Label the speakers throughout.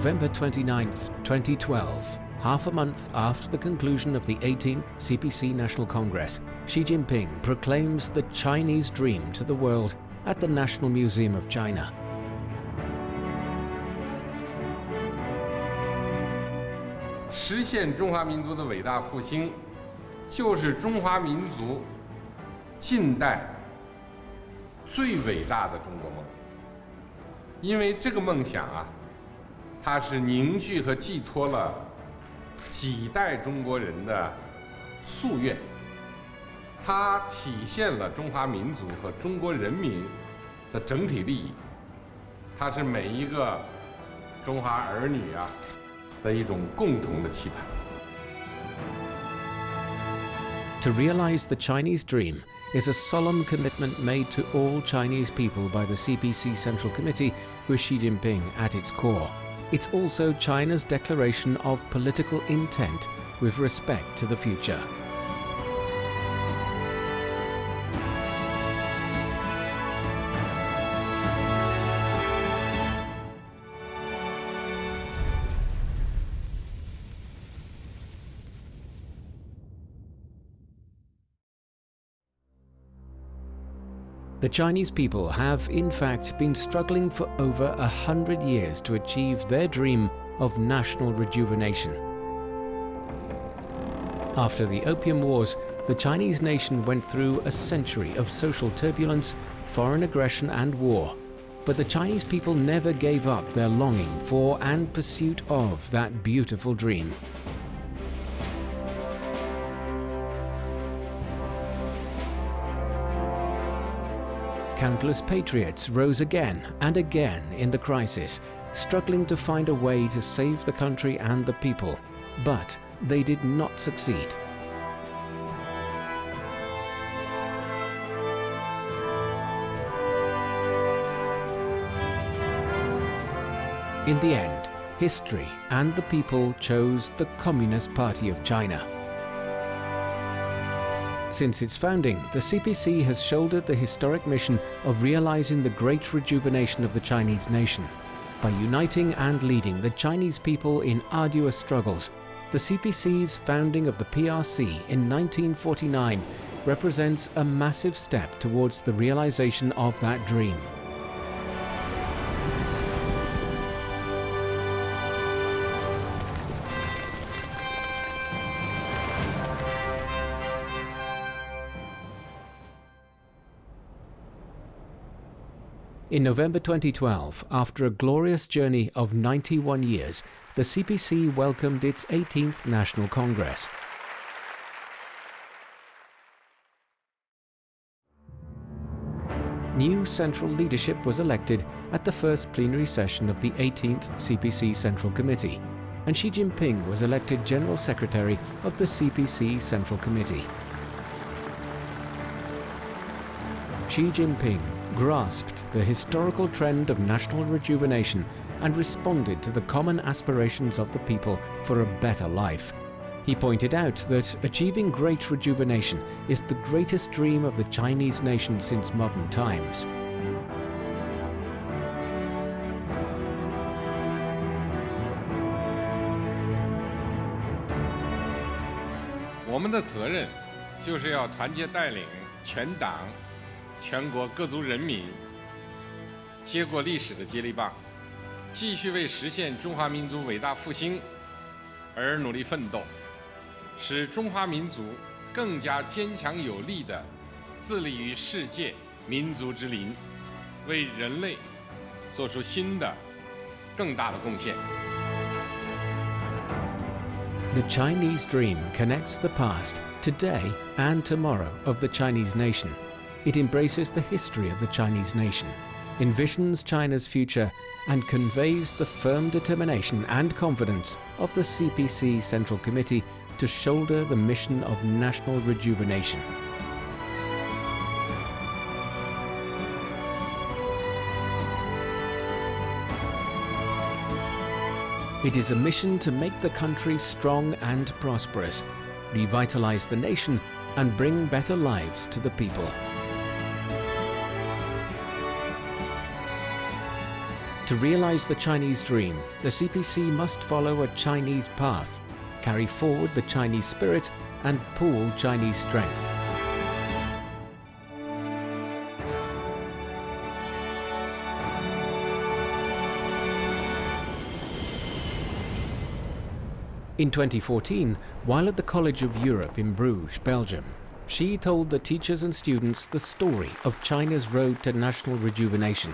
Speaker 1: November 29, 2012, half a month after the conclusion of the 18th CPC National Congress, Xi Jinping proclaims the Chinese dream to the world at the National Museum of China.
Speaker 2: 实现中华民族的伟大复兴，就是中华民族近代最伟大的中国梦。因为这个梦想啊，它是凝聚和寄托了几代中国人的夙愿，它体现了中华民族和中国人民的整体利益，它是每一个中华儿女啊的一种共同的期盼。
Speaker 1: To realize the Chinese dream is a solemn commitment made to all Chinese people by the CPC Central Committee, with Xi Jinping at its core. It's also China's declaration of political intent with respect to the future. The Chinese people have, in fact, been struggling for over 100 years to achieve their dream of national rejuvenation. After the Opium Wars, the Chinese nation went through a century of social turbulence, foreign aggression and war. But the Chinese people never gave up their longing for and pursuit of that beautiful dream. Countless patriots rose again and again in the crisis, struggling to find a way to save the country and the people, but they did not succeed. In the end, history and the people chose the Communist Party of China. Since its founding, the CPC has shouldered the historic mission of realizing the great rejuvenation of the Chinese nation. By uniting and leading the Chinese people in arduous struggles, the CPC's founding of the PRC in 1949 represents a massive step towards the realization of that dream. In November 2012, after a glorious journey of 91 years, the CPC welcomed its 18th National Congress. New central leadership was elected at the first plenary session of the 18th CPC Central Committee, and Xi Jinping was elected General Secretary of the CPC Central Committee. Xi Jinping grasped the historical trend of national rejuvenation and responded to the common aspirations of the people for a better life. He pointed out that achieving great rejuvenation is the greatest dream of the Chinese nation since modern times.
Speaker 2: 我们的责任就是要团结带领全党 全国各族人民接过历史的接力棒，继续为实现中华民族伟大复兴而努力奋斗，使中华民族更加坚强有力地自立于世界民族之林，为人类做出新的、更大的贡献。
Speaker 1: The Chinese dream connects the past, today and tomorrow of the Chinese nation. It embraces the history of the Chinese nation, envisions China's future, and conveys the firm determination and confidence of the CPC Central Committee to shoulder the mission of national rejuvenation. It is a mission to make the country strong and prosperous, revitalize the nation, and bring better lives to the people. To realize the Chinese dream, the CPC must follow a Chinese path, carry forward the Chinese spirit, and pool Chinese strength. In 2014, while at the College of Europe in Bruges, Belgium, Xi told the teachers and students the story of China's road to national rejuvenation.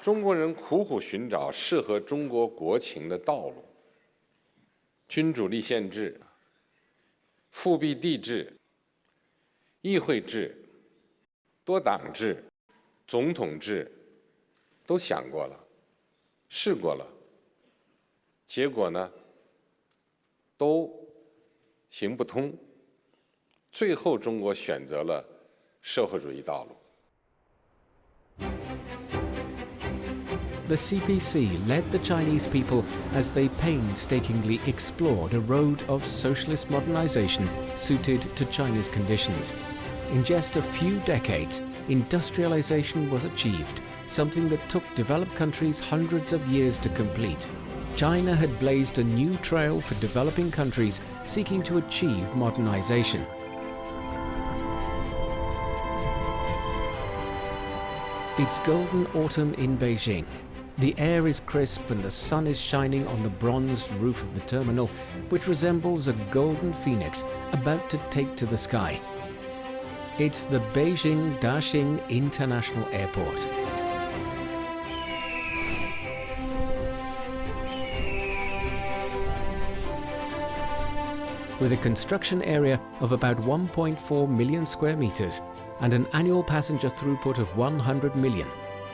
Speaker 2: 中国人苦苦寻找适合中国国情的道路，君主立宪制、复辟帝制、议会制、多党制、总统制，都想过了，试过了，结果呢，都行不通，最后中国选择了社会主义道路。
Speaker 1: The CPC led the Chinese people as they painstakingly explored a road of socialist modernization suited to China's conditions. In just a few decades, industrialization was achieved, something that took developed countries hundreds of years to complete. China had blazed a new trail for developing countries seeking to achieve modernization. It's golden autumn in Beijing. The air is crisp and the sun is shining on the bronzed roof of the terminal, which resembles a golden phoenix about to take to the sky. It's the Beijing Daxing International Airport. With a construction area of about 1.4 million square meters and an annual passenger throughput of 100 million,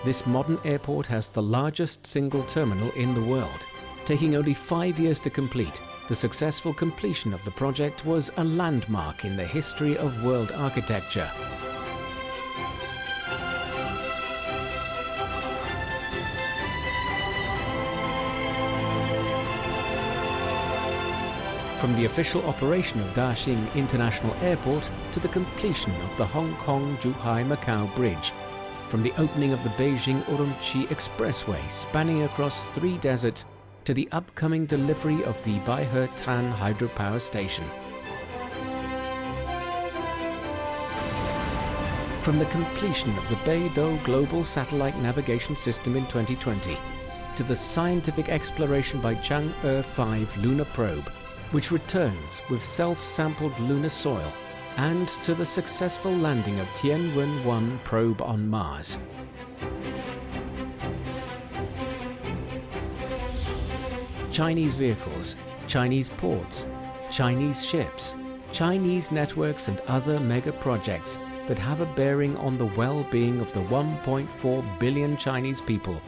Speaker 1: this modern airport has the largest single terminal in the world. Taking only 5 years to complete, the successful completion of the project was a landmark in the history of world architecture. From the official operation of Daxing International Airport to the completion of the Hong Kong-Zhuhai-Macau Bridge, from the opening of the Beijing-Urumqi Expressway spanning across 3 deserts to the upcoming delivery of the Baihe-Tan hydropower station. From the completion of the Beidou Global Satellite Navigation System in 2020 to the scientific exploration by Chang'e 5 lunar probe, which returns with self-sampled lunar soil, and to the successful landing of Tianwen-1 probe on Mars. Chinese vehicles, Chinese ports, Chinese ships, Chinese networks and other mega projects that have a bearing on the well-being of the 1.4 billion Chinese people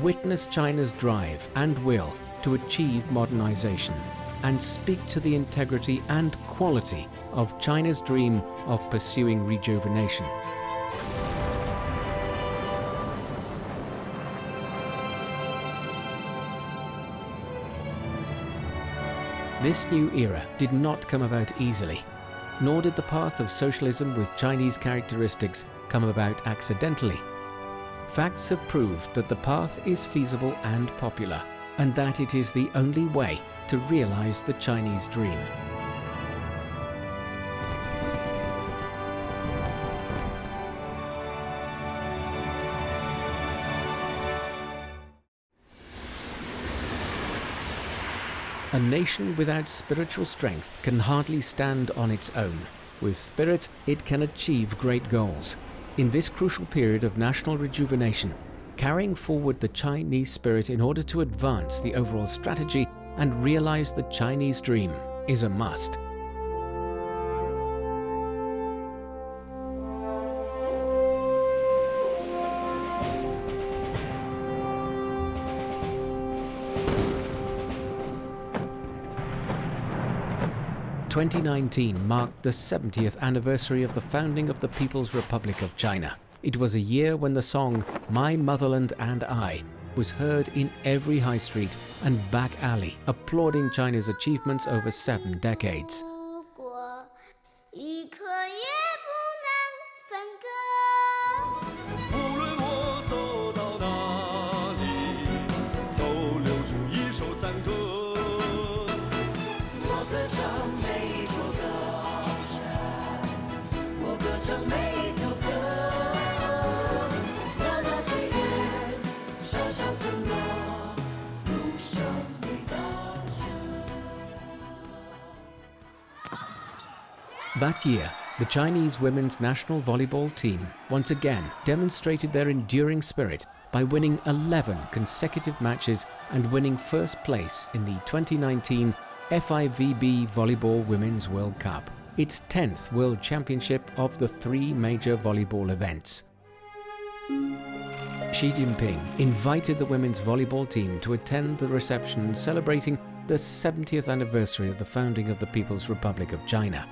Speaker 1: witness China's drive and will to achieve modernization and speak to the integrity and quality of China's dream of pursuing rejuvenation. This new era did not come about easily, nor did the path of socialism with Chinese characteristics come about accidentally. Facts have proved that the path is feasible and popular, and that it is the only way to realize the Chinese dream. A nation without spiritual strength can hardly stand on its own. With spirit, it can achieve great goals. In this crucial period of national rejuvenation, carrying forward the Chinese spirit in order to advance the overall strategy and realize the Chinese dream is a must. – 2019 marked the 70th anniversary of the founding of the People's Republic of China. It was a year when the song My Motherland and I was heard in every high street and back alley, applauding China's achievements over 7 decades. That year, the Chinese women's national volleyball team once again demonstrated their enduring spirit by winning 11 consecutive matches and winning first place in the 2019 FIVB Volleyball Women's World Cup, its 10th World Championship of the 3 major volleyball events. Xi Jinping invited the women's volleyball team to attend the reception celebrating the 70th anniversary of the founding of the People's Republic of China.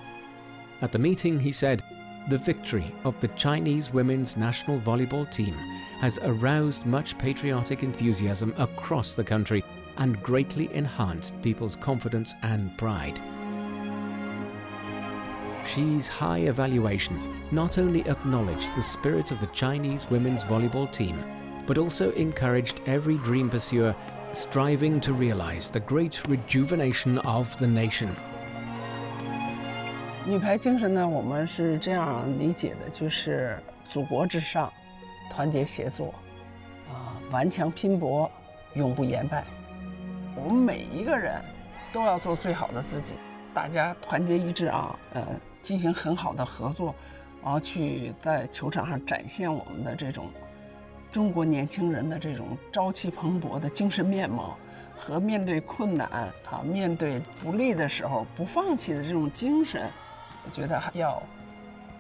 Speaker 1: At the meeting, he said, "The victory of the Chinese women's national volleyball team has aroused much patriotic enthusiasm across the country and greatly enhanced people's confidence and pride." Xi's high evaluation not only acknowledged the spirit of the Chinese women's volleyball team, but also encouraged every dream pursuer striving to realize the great rejuvenation of the nation.
Speaker 3: 女排精神呢，我们是这样理解的，就是祖国至上，团结协作，顽强拼搏，永不言败。我们每一个人都要做最好的自己，大家团结一致啊，进行很好的合作，然后去在球场上展现我们的这种中国年轻人的这种朝气蓬勃的精神面貌和面对困难面对不利的时候不放弃的这种精神。我觉得要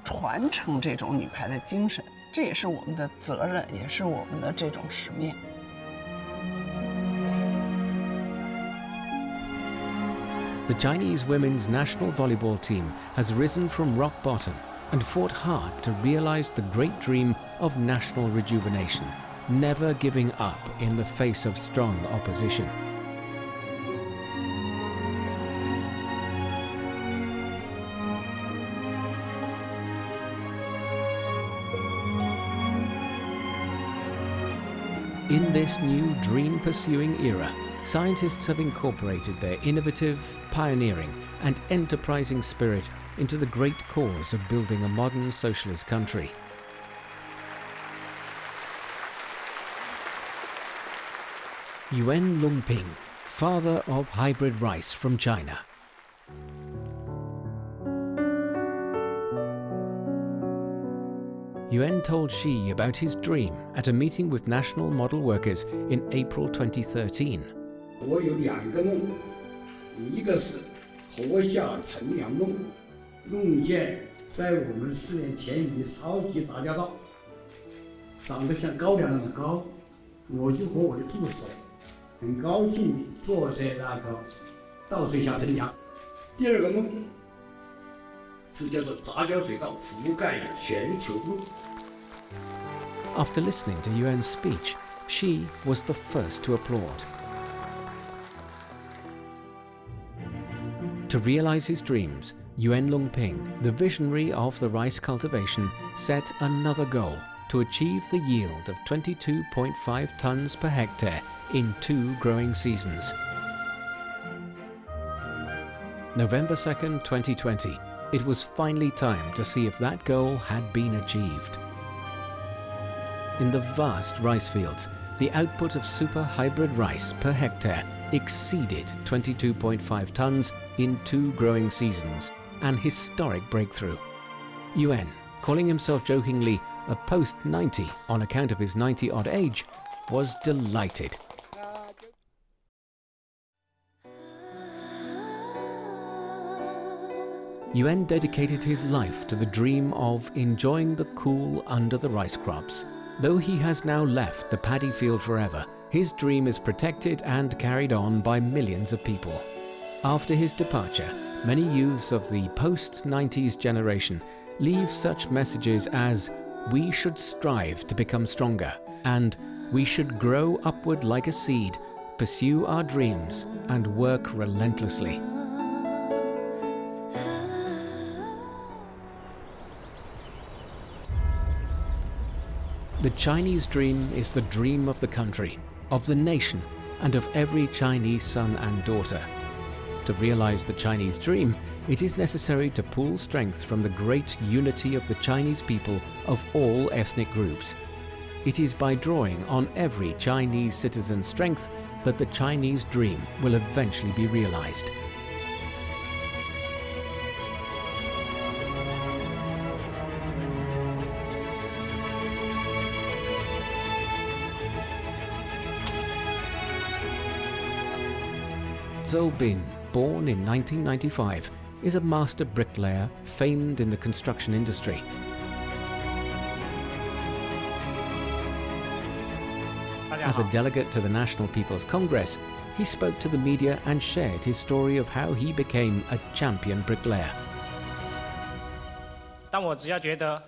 Speaker 3: 传承这种女排的精神，这也是我们的责任，也是我们的这种使命。
Speaker 1: The Chinese women's national volleyball team has risen from rock bottom and fought hard to realize the great dream of national rejuvenation, never giving up in the face of strong opposition. In this new dream-pursuing era, scientists have incorporated their innovative, pioneering, and enterprising spirit into the great cause of building a modern socialist country. Yuan Longping, father of hybrid rice from China. Yuan told Xi about his dream at a meeting with national model workers in April 2013.
Speaker 4: 我有2个梦，一个是禾下乘凉梦，梦见在我们4年田里的超级杂交稻，长得像高粱那么高，我就和我的助手很高兴地坐在那个稻穗下乘凉。第2个梦是叫做杂交水稻覆盖全球梦。
Speaker 1: After listening to Yuan's speech, Xi was the first to applaud. To realize his dreams, Yuan Longping, the visionary of the rice cultivation, set another goal to achieve the yield of 22.5 tons per hectare in 2 growing seasons. November 2nd, 2020, it was finally time to see if that goal had been achieved. In the vast rice fields, the output of super hybrid rice per hectare exceeded 22.5 tons in 2 growing seasons, an historic breakthrough. Yuan, calling himself jokingly a post-90 on account of his 90-odd age, was delighted. Yuan dedicated his life to the dream of enjoying the cool under the rice crops. Though he has now left the paddy field forever, his dream is protected and carried on by millions of people. After his departure, many youths of the post-90s generation leave such messages as "we should strive to become stronger" and "we should grow upward like a seed, pursue our dreams and work relentlessly." The Chinese dream is the dream of the country, of the nation, and of every Chinese son and daughter. To realize the Chinese dream, it is necessary to pool strength from the great unity of the Chinese people of all ethnic groups. It is by drawing on every Chinese citizen's strength that the Chinese dream will eventually be realized. Zhou Bin, born in 1995, is a master bricklayer famed in the construction industry. As a delegate to the National People's Congress, he spoke to the media and shared his story of how he became a champion bricklayer.
Speaker 5: 但我只要觉得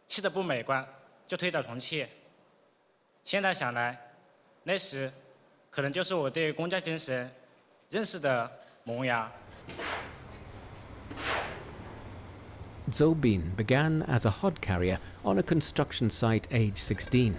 Speaker 5: 砌得不美观，就推倒重砌。现在想来，那时可能就是我对工匠精神认识的萌芽。
Speaker 1: Zhou Bin began as a hod carrier on a construction site aged 16.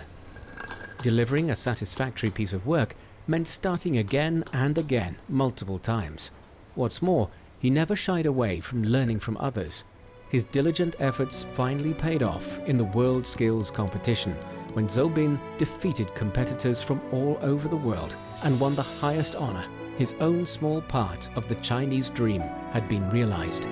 Speaker 1: Delivering a satisfactory piece of work meant starting again and again, multiple times. What's more, he never shied away from learning from others. His diligent efforts finally paid off in the World Skills Competition, when Zhou Bin defeated competitors from all over the world and won the highest honor. His own small part of the Chinese dream had been realized.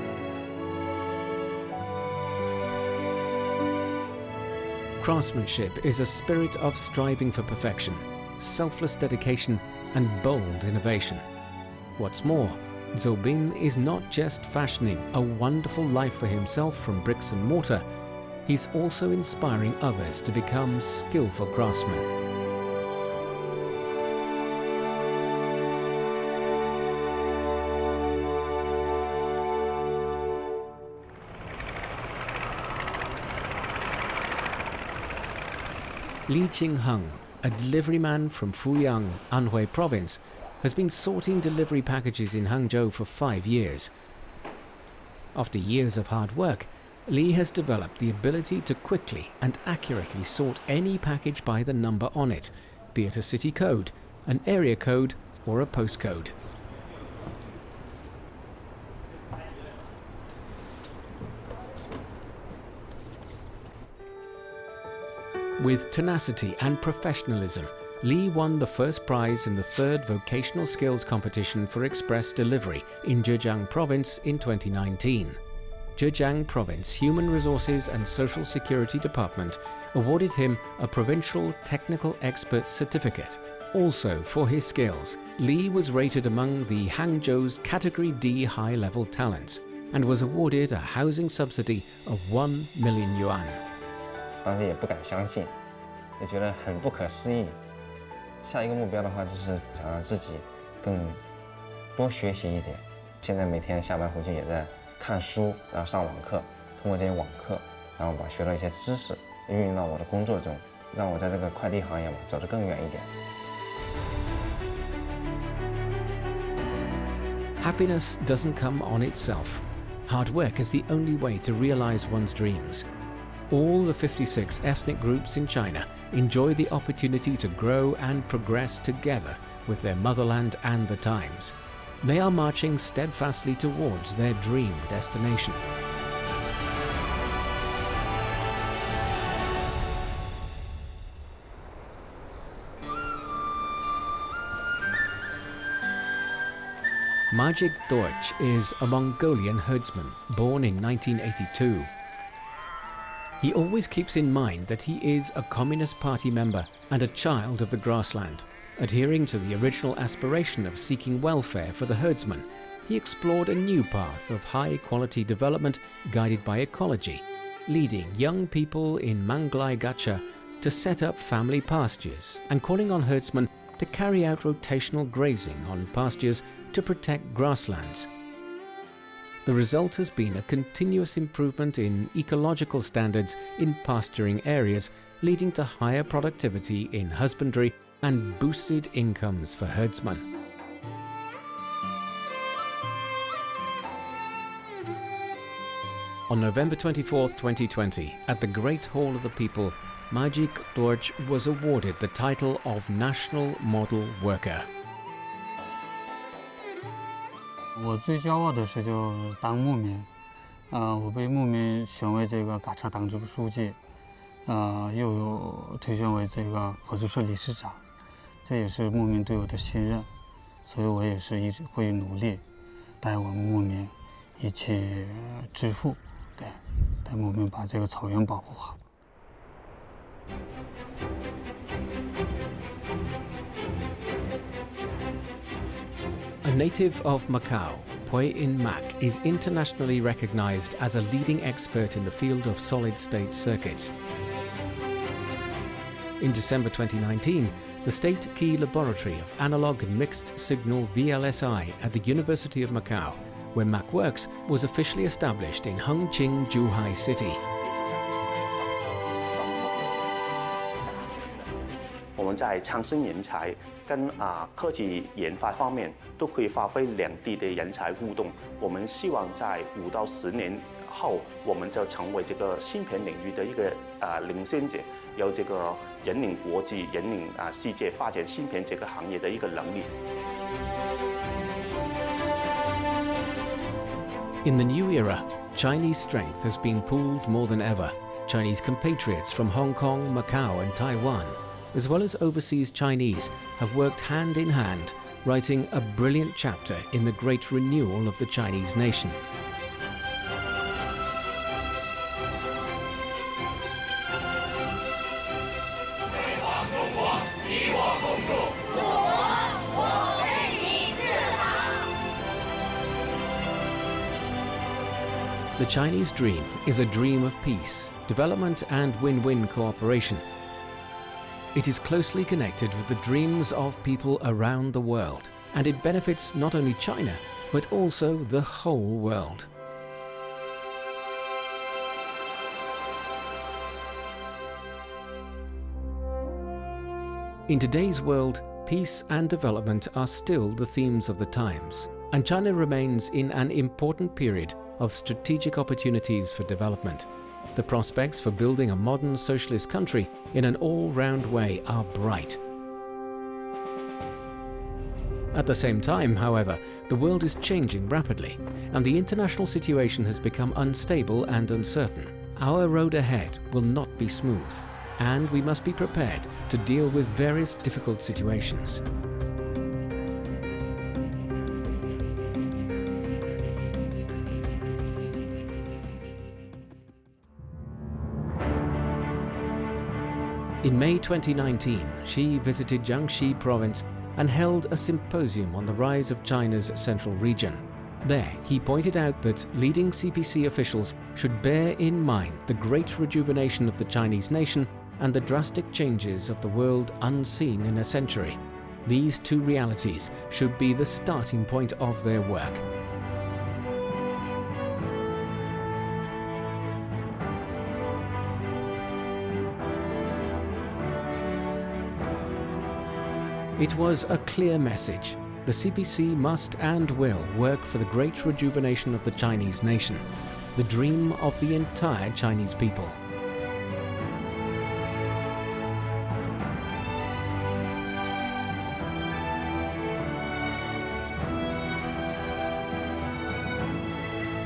Speaker 1: Craftsmanship is a spirit of striving for perfection, selfless dedication, and bold innovation. What's more, Zhou Bin is not just fashioning a wonderful life for himself from bricks and mortar, he's also inspiring others to become skillful craftsmen. Li Qingheng, a deliveryman from Fuyang, Anhui province, has been sorting delivery packages in Hangzhou for 5 years. After years of hard work, Li has developed the ability to quickly and accurately sort any package by the number on it, be it a city code, an area code, or a postcode. With tenacity and professionalism, Li won the first prize in the 3rd Vocational Skills Competition for Express Delivery in Zhejiang Province in 2019. Zhejiang Province Human Resources and Social Security Department awarded him a Provincial Technical Expert Certificate. Also for his skills, Li was rated among the Hangzhou's Category D high-level talents and was awarded a housing subsidy of 1 million yuan.
Speaker 6: 当时也不敢相信，也觉得很不可思议。下一个目标的话，就是想让自己更多学习一点。现在每天下班回去也在看书，然后上网课，通过这些网课，然后把学到一些知识运用到我的工作中，让我在这个快递行业走得更远一点。
Speaker 1: Happiness doesn't come on itself. Hard work is the only way to realize one's dreams. All the 56 ethnic groups in China enjoy the opportunity to grow and progress together with their motherland and the times. They are marching steadfastly towards their dream destination. Majik Dorch is a Mongolian herdsman born in 1982. He always keeps in mind that he is a Communist Party member and a child of the grassland. Adhering to the original aspiration of seeking welfare for the herdsman, he explored a new path of high-quality development guided by ecology, leading young people in Manglai Gacha to set up family pastures and calling on herdsmen to carry out rotational grazing on pastures to protect grasslands. The result has been a continuous improvement in ecological standards in pasturing areas, leading to higher productivity in husbandry and boosted incomes for herdsmen. On November 24, 2020, at the Great Hall of the People, Majik Dorch was awarded the title of National Model Worker.
Speaker 7: 我最骄傲的是就当牧民，我被牧民选为这个嘎查党支部书记，又有推选为这个合作社理事长，这也是牧民对我的信任，所以我也是一直会努力带我们牧民一起致富，对，带牧民把这个草原保护好。
Speaker 1: A native of Macau, Pui In Mak is internationally recognized as a leading expert in the field of solid-state circuits. In December 2019, the State Key Laboratory of Analog and Mixed Signal VLSI at the University of Macau, where Mak works, was officially established in Hengqin, Zhuhai City.
Speaker 8: 我们在创新人才跟科技研发方面都可以发挥两地的人才互动。我们希望在5到10年后，我们就成为这个芯片领域的一个领先者，有这个引领国际、引领世界发展芯片这个行业的一个能力。
Speaker 1: In the new era, Chinese strength has been pooled more than ever. Chinese compatriots from Hong Kong, Macau and Taiwan, as well as overseas Chinese, have worked hand in hand, writing a brilliant chapter in the great renewal of the Chinese nation. The Chinese dream is a dream of peace, development and win-win cooperation. It is closely connected with the dreams of people around the world, and it benefits not only China, but also the whole world. In today's world, peace and development are still the themes of the times, and China remains in an important period of strategic opportunities for development. The prospects for building a modern socialist country in an all-round way are bright. At the same time, however, the world is changing rapidly, and the international situation has become unstable and uncertain. Our road ahead will not be smooth, and we must be prepared to deal with various difficult situations. In May 2019, Xi visited Jiangxi province and held a symposium on the rise of China's central region. There, he pointed out that leading CPC officials should bear in mind the great rejuvenation of the Chinese nation and the drastic changes of the world unseen in a century. These two realities should be the starting point of their work. It was a clear message. The CPC must and will work for the great rejuvenation of the Chinese nation, the dream of the entire Chinese people.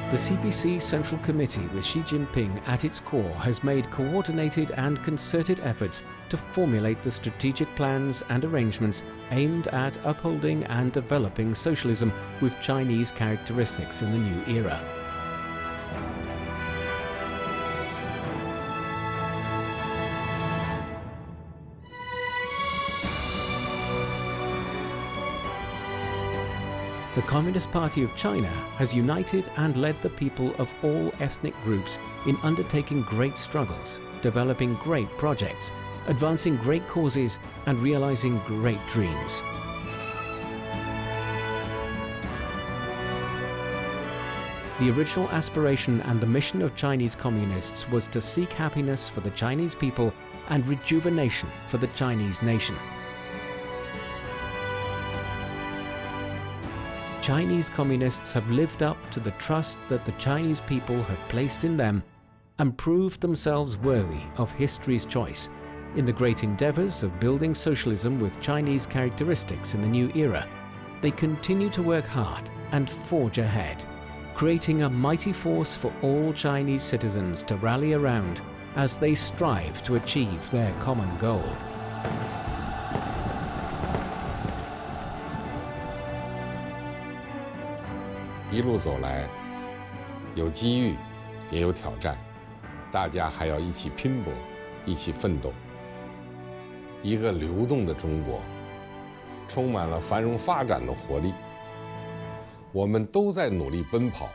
Speaker 1: The CPC Central Committee with Xi Jinping at its core has made coordinated and concerted efforts to formulate the strategic plans and arrangements aimed at upholding and developing socialism with Chinese characteristics in the new era. The Communist Party of China has united and led the people of all ethnic groups in undertaking great struggles, developing great projects, advancing great causes, and realizing great dreams. The original aspiration and the mission of Chinese communists was to seek happiness for the Chinese people and rejuvenation for the Chinese nation. Chinese communists have lived up to the trust that the Chinese people have placed in them and proved themselves worthy of history's choice in the great endeavors of building socialism with Chinese characteristics in the new era. They continue to work hard and forge ahead, creating a mighty force for all Chinese citizens to rally around as they strive to achieve their common goal.
Speaker 2: 一路走来，有机遇，也有挑战，大家还要一起拼搏，一起奋斗。一个流动的中国，充满了繁荣发展的活力。我们都在努力奔跑，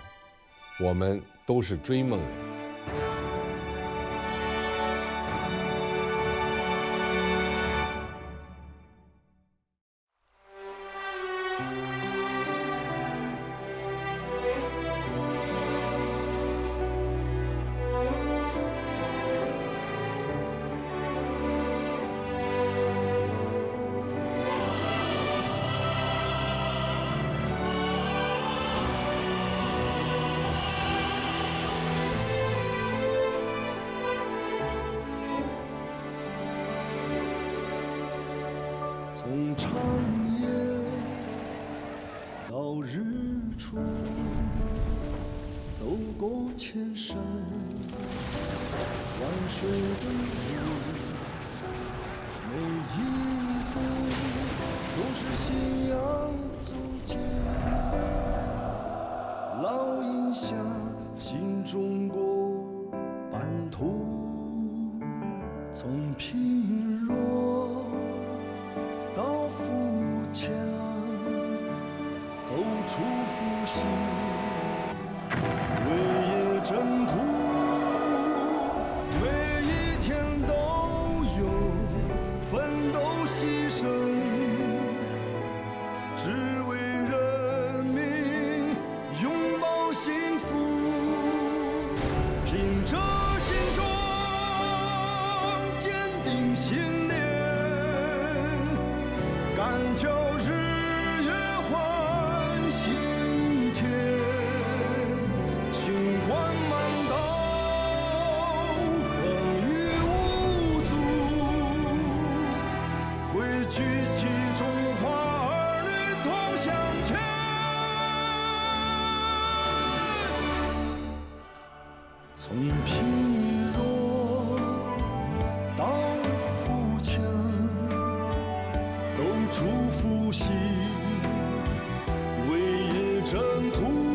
Speaker 2: 我们都是追梦人。
Speaker 9: 从长夜到日出，走过千山万水的路，每一步都是信仰足迹，烙印下新中国版图，从贫弱 到富强，走出复兴，为业征途，每一天都有奋斗牺牲，只为人民拥抱幸福，凭着心中坚定信念。 敢叫日月换新天，循关漫道，风雨无阻，汇聚起中华儿女同向前。从贫弱到富强。 走出复兴，为业征途。